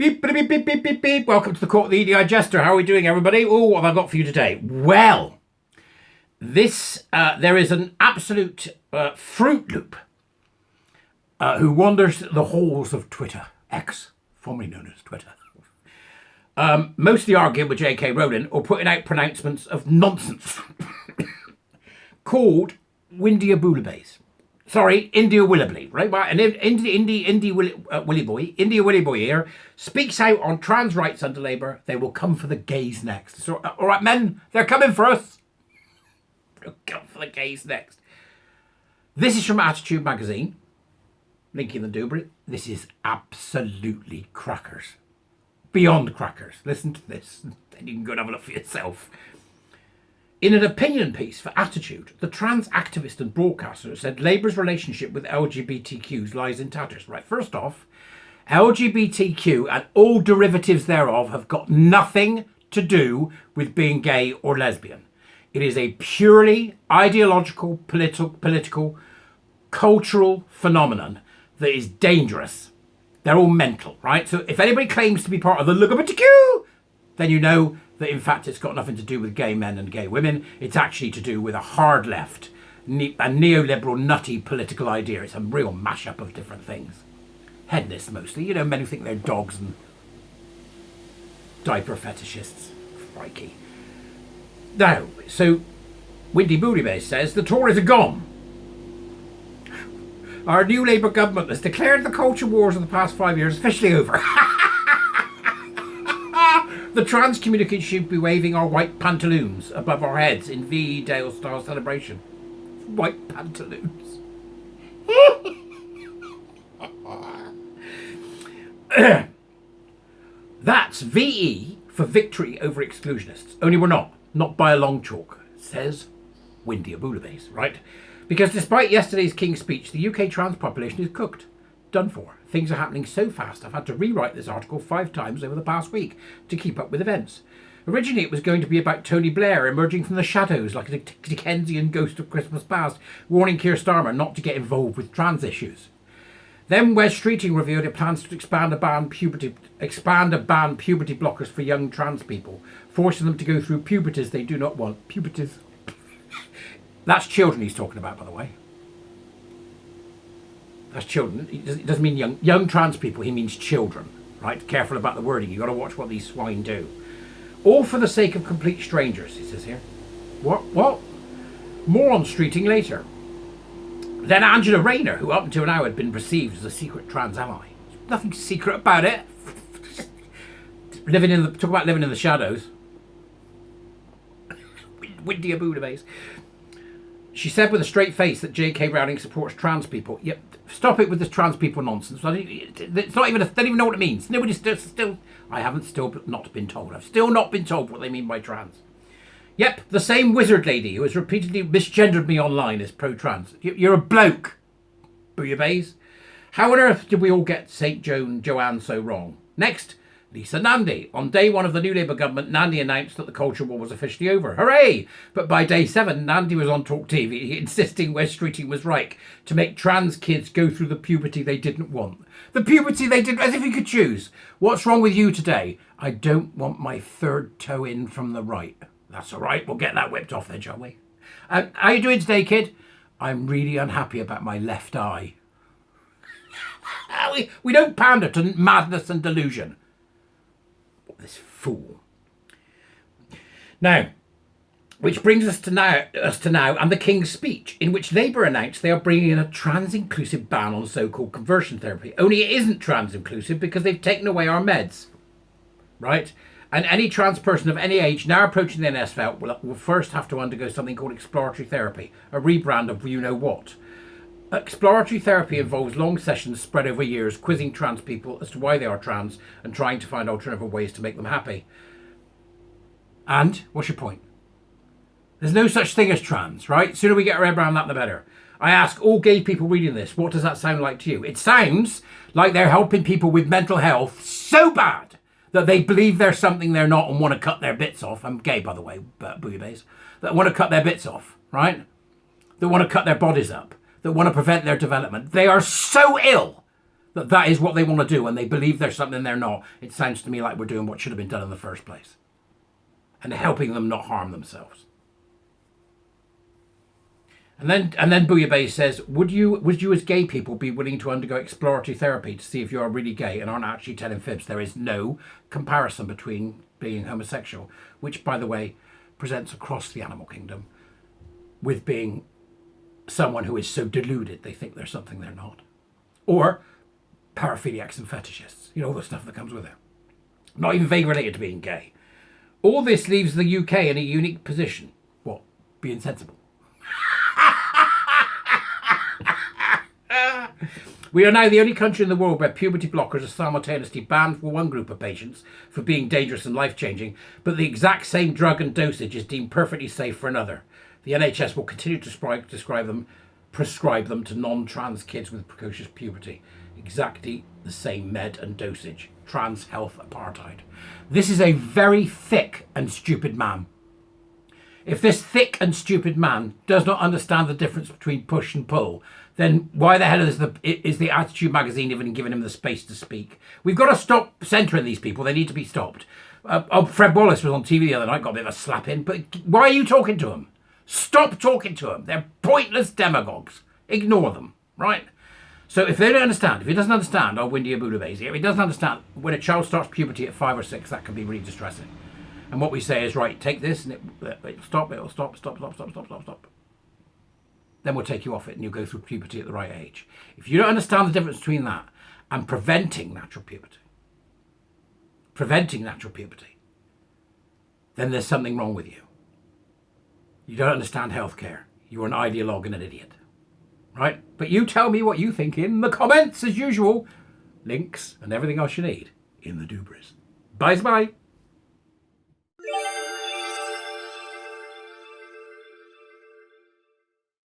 Beep, beep, beep, beep, beep, beep. Welcome to the court of the Edijester. How are we doing, everybody? Oh, what have I got for you today? Well, there is an absolute Fruit Loop who wanders the halls of Twitter, X, formerly known as Twitter, mostly arguing with J.K. Rowling or putting out pronouncements of nonsense called Windy Aboulabays. Sorry, India Willoughby, right? And India Willy Boy here speaks out on trans rights under Labour. They will come for the gays next. So, all right, men, they're coming for us. They'll come for the gays next. This is from Attitude magazine. Link in the Dubry. This is absolutely crackers. Beyond crackers. Listen to this. Then you can go and have a look for yourself. In an opinion piece for Attitude, the trans activist and broadcaster said Labour's relationship with LGBTQs lies in tatters. Right, first off, LGBTQ and all derivatives thereof have got nothing to do with being gay or lesbian. It is a purely ideological, political, cultural phenomenon that is dangerous. They're all mental, right? So if anybody claims to be part of the LGBTQ, then you know that in fact it's got nothing to do with gay men and gay women. It's actually to do with a hard left, a neoliberal, nutty political idea. It's a real mashup of different things. Hedonists mostly, you know, men who think they're dogs and diaper fetishists. Crikey. Now, so Windy Aboulabays says the Tories are gone. Our new Labour government has declared the culture wars of the past 5 years officially over. The trans community should be waving our white pantaloons above our heads in VE Day style celebration. White pantaloons. That's VE for victory over exclusionists. Only we're not. Not by a long chalk, says Windy Aboulabays, right? Because despite yesterday's King's speech, the UK trans population is cooked. Done for. Things are happening so fast I've had to rewrite this article 5 times over the past week to keep up with events. Originally it was going to be about Tony Blair emerging from the shadows like a Dickensian ghost of Christmas past, warning Keir Starmer not to get involved with trans issues. Then Wes Streeting revealed it plans to expand a ban puberty blockers for young trans people, forcing them to go through puberties they do not want. Puberties. That's children he's talking about, by the way. That's children. It doesn't mean young trans people. He means children, right? Careful about the wording. You've got to watch what these swine do. All for the sake of complete strangers, he says here. What? More on Streeting later. Then Angela Rayner, who up until now had been perceived as a secret trans ally. Nothing secret about it. Talk about living in the shadows. Windy Aboulabays. She said with a straight face that J.K. Rowling supports trans people. Yep, stop it with this trans people nonsense. It's not even. They don't even know what it means. Nobody's still. I haven't still not been told. I've still not been told what they mean by trans. Yep, the same wizard lady who has repeatedly misgendered me online is pro-trans. You're a bloke, Bouillabaisse. How on earth did we all get St. Joanne so wrong? Next, Lisa Nandy. On day 1 of the new Labour government, Nandy announced that the culture war was officially over. Hooray! But by day 7, Nandy was on Talk TV insisting Wes Streeting was right to make trans kids go through the puberty they didn't want. The puberty they didn't, as if you could choose. What's wrong with you today? I don't want my third toe in from the right. That's all right. We'll get that whipped off then, shall we? How you doing today, kid? I'm really unhappy about my left eye. We don't pander to madness and delusion. This fool. Now, which brings us to now and the King's speech, in which Labour announced they are bringing in a trans-inclusive ban on so-called conversion therapy. Only it isn't trans-inclusive because they've taken away our meds, right? And any trans person of any age now approaching the NSFL will first have to undergo something called exploratory therapy, a rebrand of you-know-what. Exploratory therapy involves long sessions spread over years, quizzing trans people as to why they are trans and trying to find alternative ways to make them happy. And what's your point? There's no such thing as trans, right? The sooner we get our head around that, the better. I ask all gay people reading this, what does that sound like to you? It sounds like they're helping people with mental health so bad that they believe they're something they're not and want to cut their bits off. I'm gay, by the way, bouillabaisse. That want to cut their bits off, right? That want to cut their bodies up. That want to prevent their development. They are so ill That is what they want to do, and they believe there's something they're not. It sounds to me like we're doing what should have been done in the first place, and helping them not harm themselves. And then Bouillabaisse says, would you as gay people be willing to undergo exploratory therapy to see if you are really gay and aren't actually telling fibs? There is no comparison between being homosexual, which, by the way, presents across the animal kingdom, with being someone who is so deluded they think they're something they're not. Or paraphiliacs and fetishists, all the stuff that comes with it. Not even vaguely related to being gay. All this leaves the UK in a unique position. What? Being sensible. We are now the only country in the world where puberty blockers are simultaneously banned for one group of patients for being dangerous and life-changing, but the exact same drug and dosage is deemed perfectly safe for another. The NHS will continue to prescribe them to non-trans kids with precocious puberty. Exactly the same med and dosage. Trans health apartheid. This is a very thick and stupid man. If this thick and stupid man does not understand the difference between push and pull, then why the hell is the Attitude magazine even giving him the space to speak? We've got to stop centering these people. They need to be stopped. Fred Wallace was on TV the other night, got a bit of a slap in, but why are you talking to him? Stop talking to them. They're pointless demagogues. Ignore them, right? So if they don't understand, if he doesn't understand, Windy Bouillabaisse, if he doesn't understand, when a child starts puberty at 5 or 6, that can be really distressing. And what we say is, right, take this and it'll stop. Then we'll take you off it and you'll go through puberty at the right age. If you don't understand the difference between that and preventing natural puberty, then there's something wrong with you. You don't understand healthcare. You're an ideologue and an idiot. Right? But you tell me what you think in the comments as usual. Links and everything else you need in the doobras. Bye-bye.